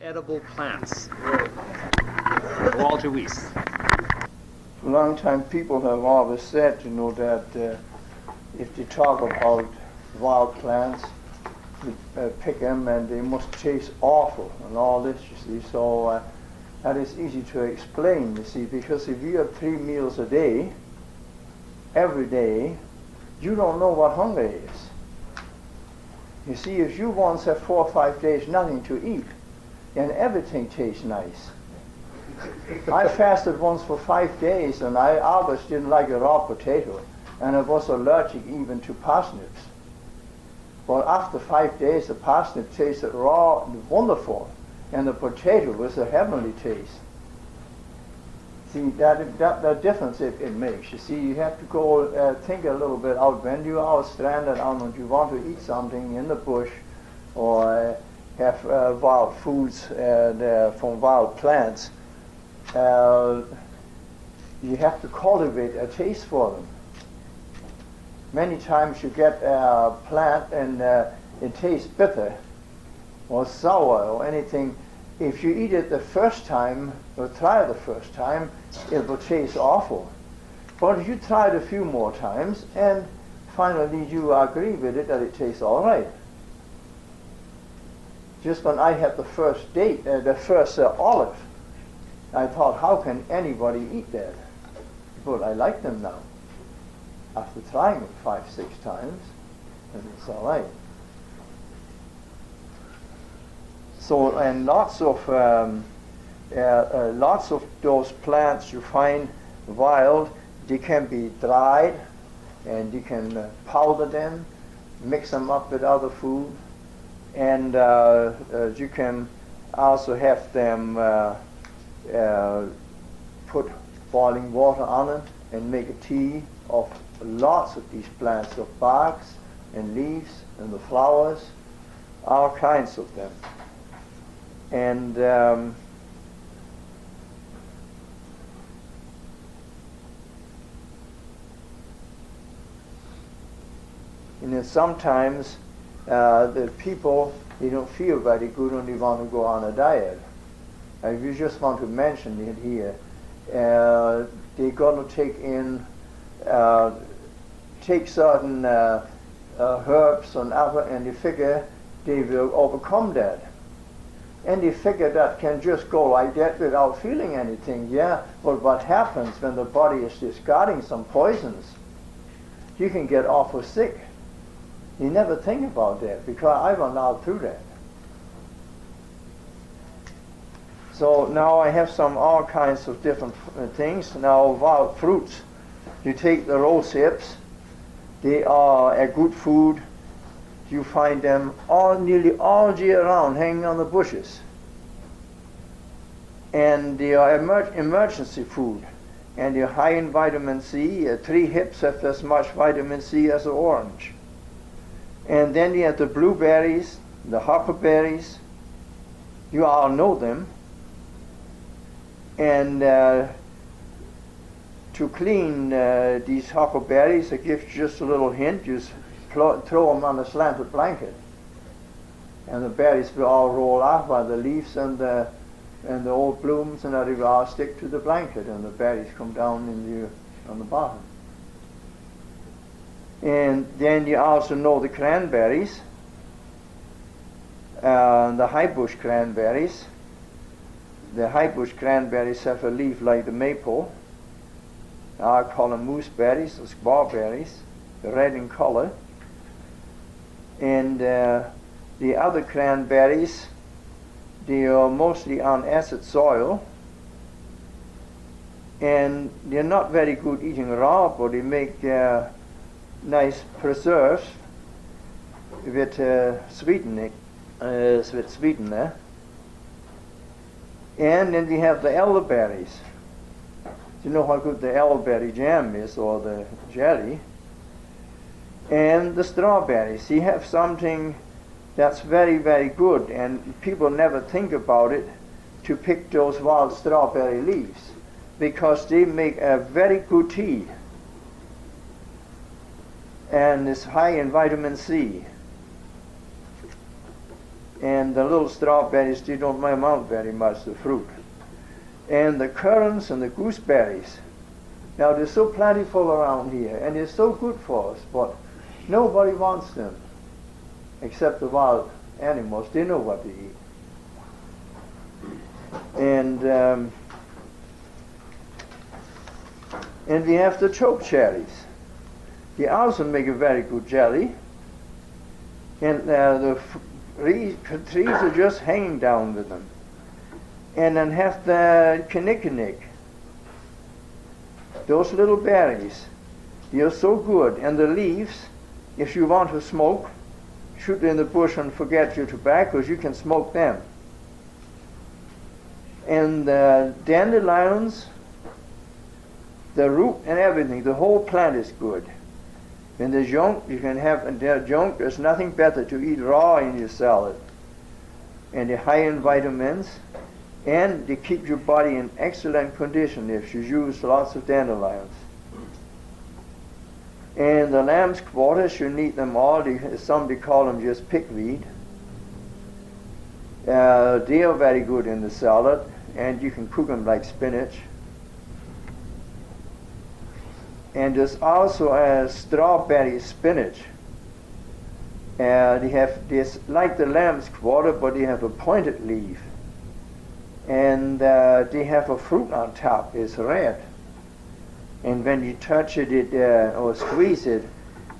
Edible plants. Walter Weise. For a long time, people have always said, that if they talk about wild plants, you pick them and they must taste awful and all this, you see. So that is easy to explain, you see, because if you have 3 meals a day, every day, you don't know what hunger is. You see, if you once have 4 or 5 days nothing to eat, and everything tastes nice. I fasted once for 5 days, and I always didn't like a raw potato, and I was allergic even to parsnips. But after 5 days, the parsnip tasted raw and wonderful, and the potato was a heavenly taste. See, that difference it makes. You see, you have to go think a little bit out. When you are stranded out and you want to eat something in the bush, or have wild foods from wild plants, you have to cultivate a taste for them. Many times you get a plant and it tastes bitter or sour or anything. If you eat it the first time, or try it the first time, it will taste awful. But if you try it a few more times, and finally you agree with it that it tastes all right. Just when I had the first olive, I thought, how can anybody eat that? But I like them now. After trying them 5, 6 times, and it's all right. So, and lots of those plants you find wild, they can be dried, and you can powder them, mix them up with other food, and you can also have them put boiling water on it and make a tea of lots of these plants, of barks and leaves and the flowers, all kinds of them. And sometimes the people, they don't feel very good and they want to go on a diet. If you just want to mention it here, they're going to take certain herbs and other, and they figure they will overcome that. And they figure that can just go like that without feeling anything, yeah. But what happens when the body is discarding some poisons? You can get awful sick. You never think about that, because I went out through that. So now I have all kinds of different things. Now, wild fruits. You take the rose hips. They are a good food. You find them nearly all year round hanging on the bushes. And they are emergency food. And they're high in vitamin C. 3 hips have as much vitamin C as an orange. And then you have the blueberries, the huckleberries. You all know them. And to clean these huckleberries, I give you just a little hint. Just throw them on a slanted blanket, and the berries will all roll off, while the leaves and the old blooms and everything all stick to the blanket, and the berries come down on the bottom. And then you also know the cranberries, the high bush cranberries. The high bush cranberries have a leaf like the maple. I call them mooseberries or squawberries, red in color. And the other cranberries, they are mostly on acid soil, and they're not very good eating raw, but they make nice preserves with sweetener. And then we have the elderberries. You know how good the elderberry jam is, or the jelly. And the strawberries. You have something that's very, very good, and people never think about it, to pick those wild strawberry leaves, because they make a very good tea, and it's high in vitamin C. And the little strawberries, they don't amount very much, the fruit. And the currants and the gooseberries. Now they're so plentiful around here, and they're so good for us, but nobody wants them, except the wild animals. They know what to eat. And we have the choke cherries. They also make a very good jelly. And the trees are just hanging down with them. And then have the kinnikinnick. Those little berries, they are so good. And the leaves, if you want to smoke, shoot in the bush and forget your tobaccos, you can smoke them. And the dandelions, the root and everything, the whole plant is good. And the junk, you can have, and the junk, there's nothing better to eat raw in your salad. And they're high in vitamins, and they keep your body in excellent condition if you use lots of dandelions. And the lamb's quarters, you need them all. Somebody call them just pigweed. They are very good in the salad, and you can cook them like spinach. And there's also a strawberry spinach. They have this like the lamb's quarter, but they have a pointed leaf, and they have a fruit on top. It's red, and when you touch it, or squeeze it,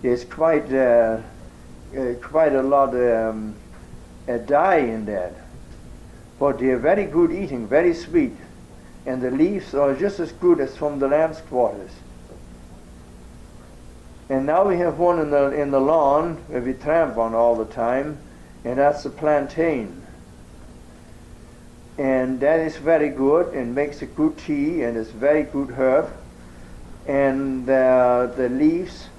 there's quite a lot of dye in that. But they are very good eating, very sweet, and the leaves are just as good as from the lamb's quarters. And now we have one in the lawn where we tramp on all the time, and that's the plantain. And that is very good and makes a good tea, and it's very good herb. And the leaves,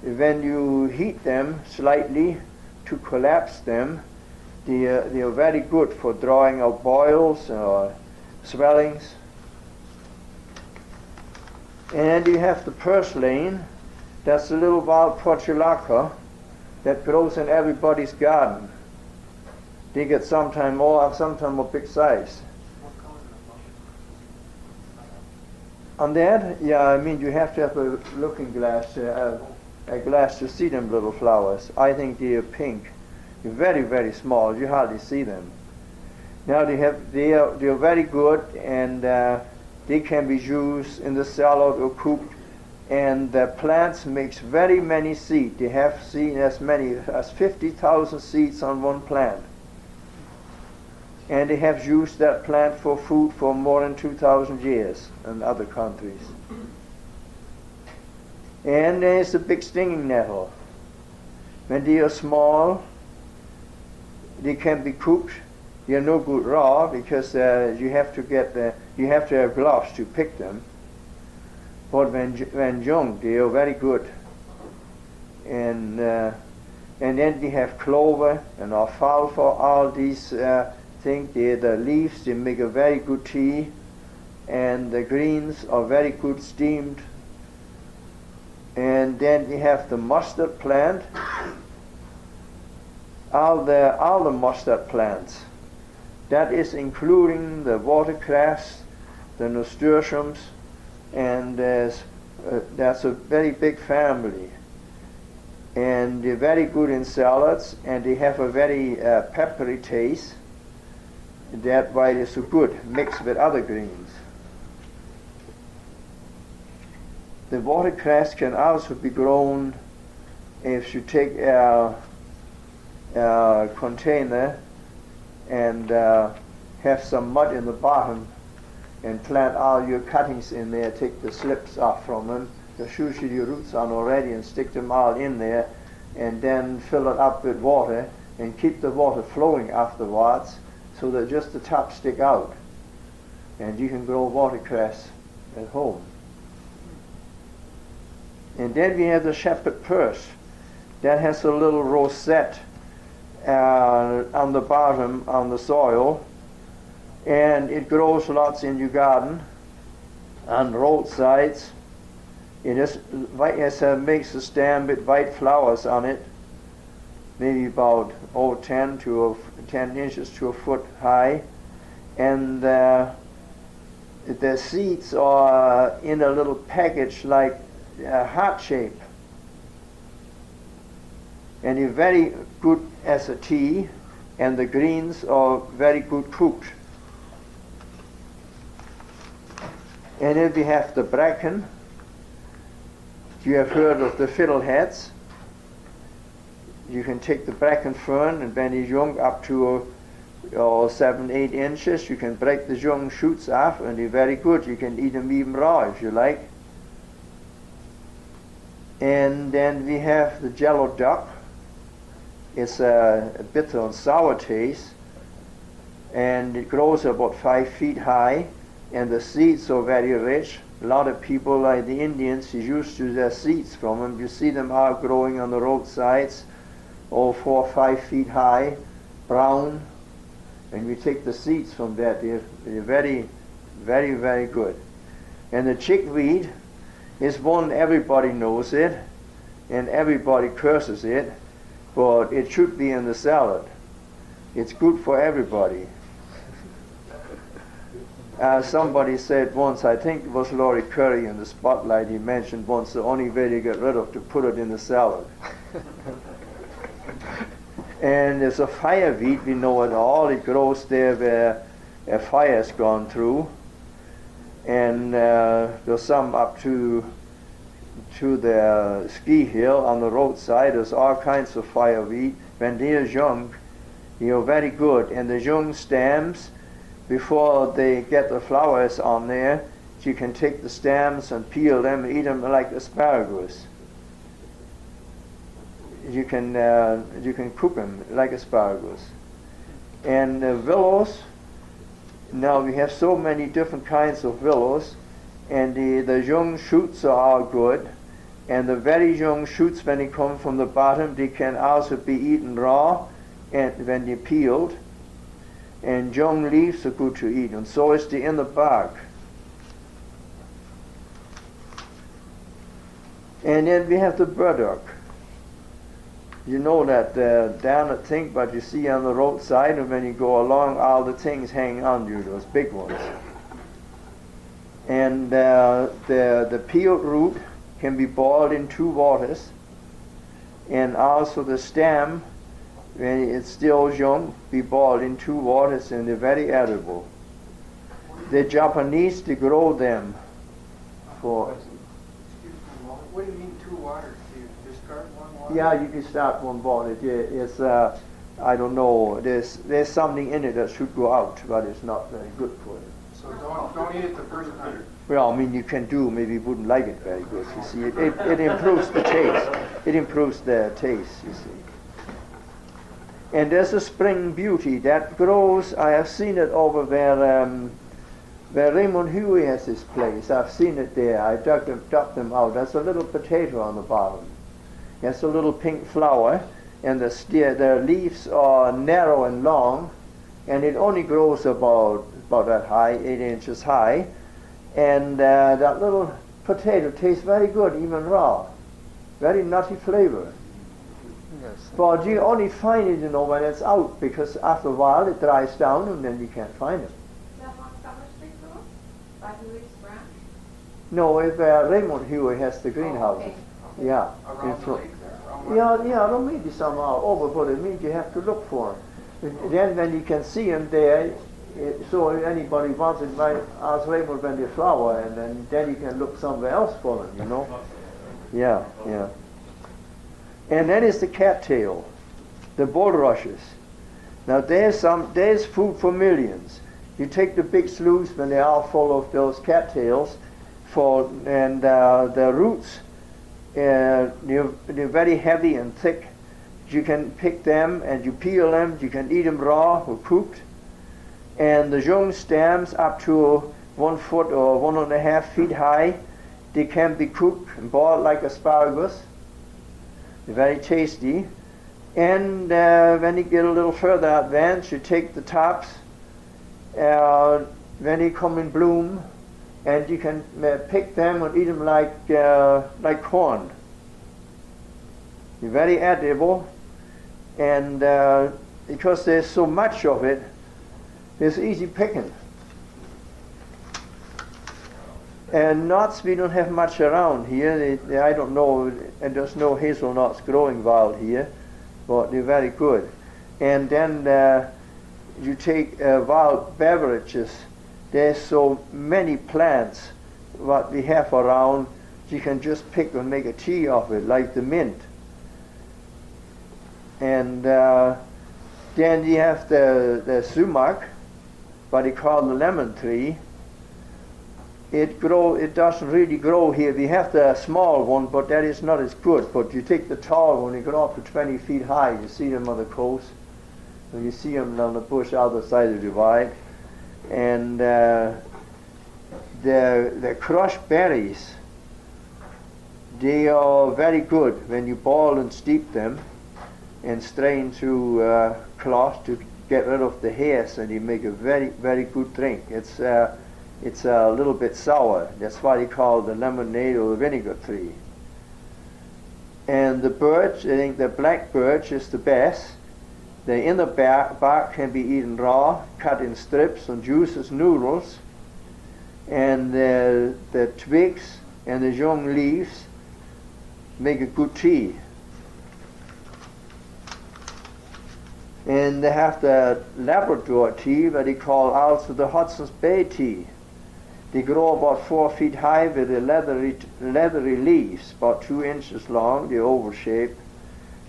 when you heat them slightly to collapse them, they are very good for drawing out boils or swellings. And you have the purslane. That's the little wild portulaca that grows in everybody's garden. They get sometimes a big size. On that, yeah, I mean you have to have a looking glass, a glass to see them little flowers. I think they are pink. They're very, very small. You hardly see them. Now they are very good, and they can be used in the salad or cooked. And the plants makes very many seeds. They have seen as many as 50,000 seeds on one plant. And they have used that plant for food for more than 2,000 years in other countries. And there's the big stinging nettle. When they are small, they can be cooked. They are no good raw because you have to have gloves to pick them. But when young, they are very good. And then they have clover and alfalfa, all these things. The leaves, they make a very good tea. And the greens are very good steamed. And then we have the mustard plant. All the mustard plants. That is including the watercress, the nasturtiums, and that's a very big family. And they're very good in salads, and they have a very peppery taste. That's why they're so good, mixed with other greens. The watercress can also be grown if you take a container and have some mud in the bottom and plant all your cuttings in there, take the slips off from them, just usually your roots on already, and stick them all in there, and then fill it up with water and keep the water flowing afterwards so that just the top stick out. And you can grow watercress at home. And then we have the shepherd purse. That has a little rosette on the bottom, on the soil, and it grows lots in your garden, on roadsides. It makes a stem with white flowers on it, maybe about 10 inches to a foot high, and the seeds are in a little package like a heart shape, and they're very good as a tea, and the greens are very good cooked. And then we have the bracken. You have heard of the fiddleheads. You can take the bracken fern, and when it's young up to 7-8 inches, you can break the young shoots off, and they're very good. You can eat them even raw if you like. And then we have the jello duck. It's a bitter and sour taste, and it grows about 5 feet high, and the seeds are very rich. A lot of people, like the Indians, is used to their seeds from them. You see them out growing on the roadsides, all 4 or 5 feet high, brown, and we take the seeds from that. They're very, very, very good. And the chickweed is one, everybody knows it, and everybody curses it, but it should be in the salad. It's good for everybody. Somebody said once, I think it was Laurie Curry in the Spotlight, he mentioned once the only way to get rid of to put it in the salad. And there's a fire wheat, we know it all. It grows there where a fire's gone through. And there's some up to the ski hill on the roadside. There's all kinds of fire wheat. When they're young, they're very good. And the young stems, before they get the flowers on there, you can take the stems and peel them and eat them like asparagus. You can cook them like asparagus. And willows, now we have so many different kinds of willows, and the young shoots are all good, and the very young shoots, when they come from the bottom, they can also be eaten raw and when they're peeled, and young leaves are good to eat, and so is the inner bark. And then we have the burdock. You know that down a thing, but you see on the roadside, and when you go along, all the things hang on you, those big ones. And the peeled root can be boiled in 2 waters, and also the stem, when it's still young, be boiled in 2 waters, and they're very edible. The Japanese, they grow them for... What do you mean 2 waters? Do you discard 1 water? Yeah, you can start 1 water. It's I don't know. There's something in it that should go out, but it's not very good for you. So don't eat it the first time. Well, I mean, you can do. Maybe you wouldn't like it very good. You see, it improves the taste. It improves the taste. You see. And there's a spring beauty that grows. I have seen it over where Raymond Huey has his place. I've seen it there. I dug them out. There's a little potato on the bottom. There's a little pink flower, and the leaves are narrow and long, and it only grows about that high, 8 inches high. And that little potato tastes very good, even raw. Very nutty flavor. Yes. But you only find it, when it's out, because after a while it dries down, and then you can't find it. No, if Raymond Huey has the greenhouses. Okay. Yeah. Around the lake there. Yeah, there may be some over, but it means you have to look for them. Then when you can see them there, so if anybody wants it, might ask Raymond when they flower, and then you can look somewhere else for them, Yeah. And then is the cattail, the bulrushes. Now there's food for millions. You take the big sloughs when they are full of those cattails, and the roots, they're very heavy and thick. You can pick them and you peel them. You can eat them raw or cooked. And the young stems up to 1 foot or 1.5 feet high, they can be cooked and boiled like asparagus. They're very tasty. And when you get a little further advanced, you take the tops when they come in bloom, and you can pick them and eat them like corn. They're very edible, And because there's so much of it, it's easy picking. And nuts, we don't have much around here. I don't know, and there's no hazelnuts growing wild here, but they're very good. And then you take wild beverages. There's so many plants what we have around, you can just pick and make a tea of it, like the mint. And then you have the sumac, what they call the lemon tree. It doesn't really grow here. We have the small one, but that is not as good. But you take the tall one, they grow up to 20 feet high. You see them on the coast. And you see them on the bush other side of the divide. And the crushed berries, they are very good when you boil and steep them and strain through cloth to get rid of the hairs, and you make a very, very good drink. It's a little bit sour. That's why they call it the lemonade or the vinegar tree. And the birch, I think the black birch is the best. The inner bark can be eaten raw, cut in strips and juiced as noodles. And the twigs and the young leaves make a good tea. And they have the Labrador tea, what they call also the Hudson's Bay tea. They grow about 4 feet high with the leathery leaves, about 2 inches long. They're oval shaped.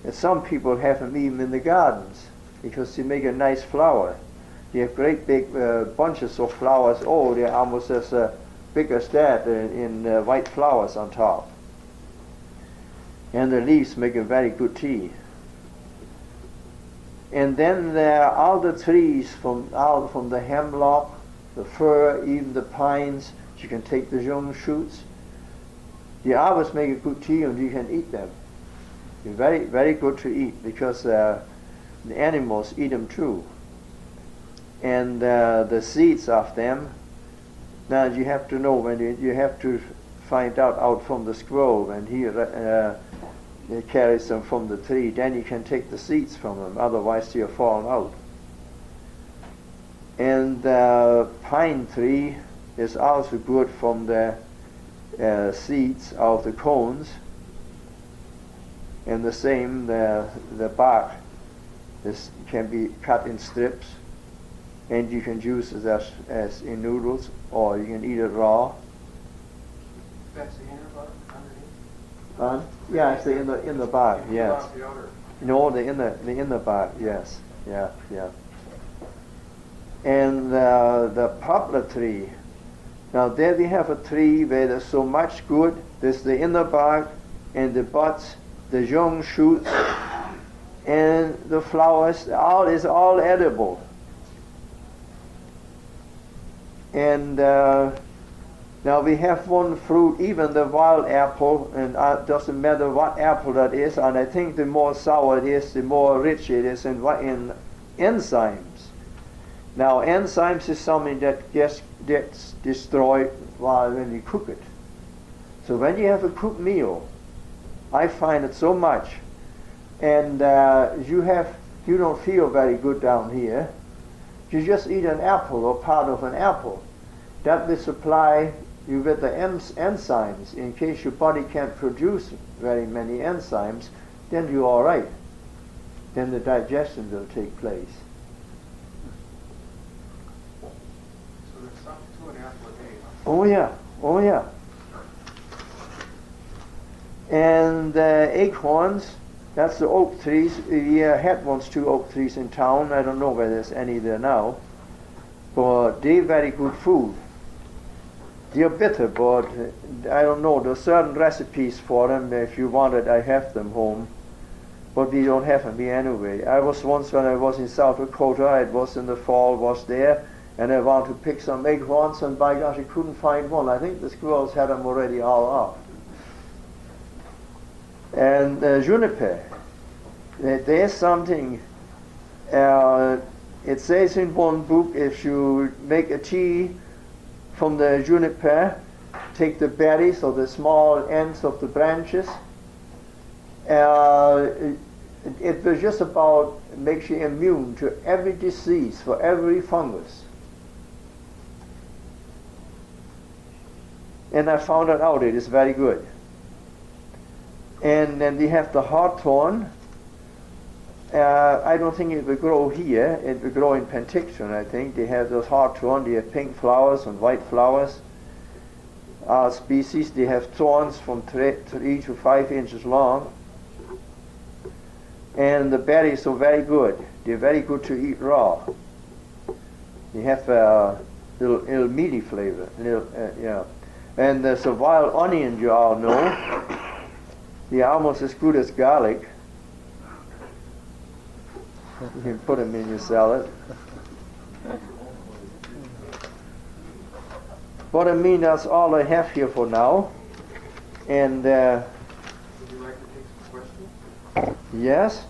And some people have them even in the gardens because they make a nice flower. They have great big bunches of flowers. Oh, they're almost as big as that in white flowers on top. And the leaves make a very good tea. And then there are all the trees from the hemlock, the fir, even the pines. You can take the young shoots. They always make a good tea, and you can eat them. They're very, very good to eat because the animals eat them too. And the seeds of them, now you have to know when you have to find out from the squirrel when he carries them from the tree. Then you can take the seeds from them, otherwise they'll fall out. And the pine tree is also good from the seeds of the cones. And the same, the bark can be cut in strips, and you can use it as in noodles, or you can eat it raw. That's the inner bark underneath? Yeah, it's the inner bark. Yes. The outer. No, the inner bark. Yes. Yeah. And the poplar tree. Now there we have a tree where there's so much good. There's the inner bark and the buds, the young shoots, and the flowers. All is all edible. And now we have one fruit, even the wild apple, and it doesn't matter what apple that is, and I think the more sour it is, the more rich it is in enzymes. Now enzymes is something that gets destroyed when you cook it. So when you have a cooked meal, I find it so much, and you don't feel very good down here. You just eat an apple or part of an apple. That will supply you with the enzymes. In case your body can't produce very many enzymes, then you're all right. Then the digestion will take place. So there's something to an apple a day, huh? Oh yeah. And the acorns, that's the oak trees. We had once 2 oak trees in town. I don't know whether there's any there now. But they're very good food. They're bitter, but I don't know. There's certain recipes for them. If you want it, I have them home. But we don't have them here anyway. I was once, when I was in South Dakota, it was in the fall, was there, and I wanted to pick some acorns, and by gosh, I couldn't find one. I think the squirrels had them already all up. And juniper, there's something, it says in one book, if you make a tea from the juniper, take the berries or the small ends of the branches, it was just about makes you immune to every disease, for every fungus. And I found it out, it is very good. And then we have the hawthorn. I don't think it will grow here. It will grow in Penticton, I think. They have those hawthorn. They have pink flowers and white flowers. Our species, they have thorns from 3 to 5 inches long. And the berries are very good. They're very good to eat raw. They have a little meaty flavor. Yeah. And there's a wild onion, you all know. They're almost as good as garlic. You can put them in your salad. But I mean, that's all I have here for now. And Would you like to take some questions? yes.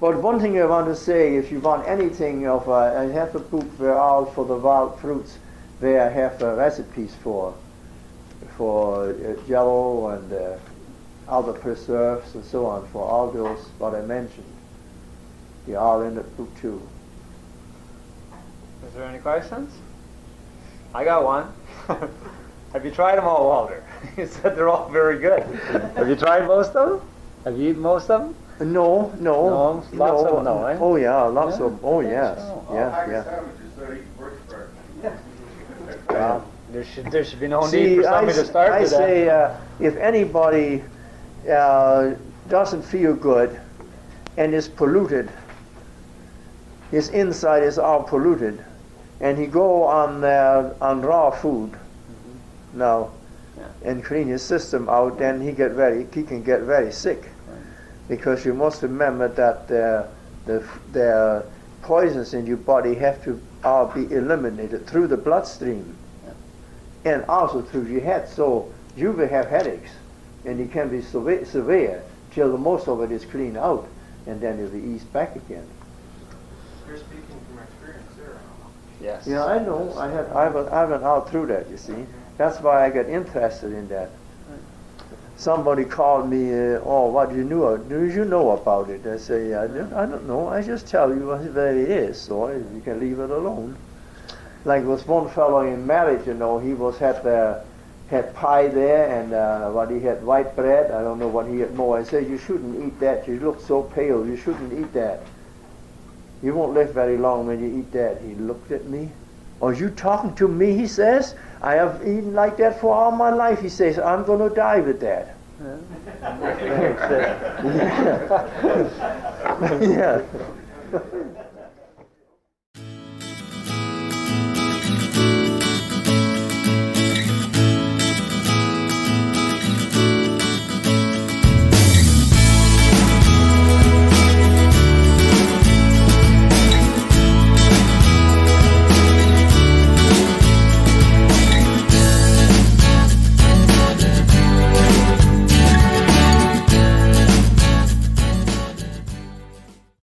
But one thing I want to say, if you want anything of, I have a book where all for the wild fruits, where I have recipes for jello and other preserves and so on, for all those what I mentioned. They're all in the book too. Is there any questions? I got one. Have you tried them all, Walter? You said they're all very good. Have you tried most of them? Have you eaten most of them? No. Lots of them, no, eh? Oh yeah, lots Yeah? of them. Oh yes, Oh. yeah. Well, there should be no See, need for somebody to start I with that. say, if anybody doesn't feel good and is polluted, his inside is all polluted, and he go on raw food now and clean his system out, then he can get very sick, because you must remember that the poisons in your body have to all be eliminated through the bloodstream and also through your head. So you will have headaches, and it can be severe till the most of it is cleaned out, and then it will be eased back again. You're speaking from experience there. Yes. Yeah, I know. I went all through that. You see, that's why I got interested in that. Somebody called me. Oh, what do you know about it? I say, I don't know. I just tell you what it is, so you can leave it alone. Like was one fellow in marriage, you know, he had pie there, and what he had white bread. I don't know what he had more. I said, you shouldn't eat that. You look so pale. You shouldn't eat that. You won't live very long when you eat that. He looked at me. Are you talking to me? He says. I have eaten like that for all my life. He says, I'm going to die with that. Yeah. Yeah.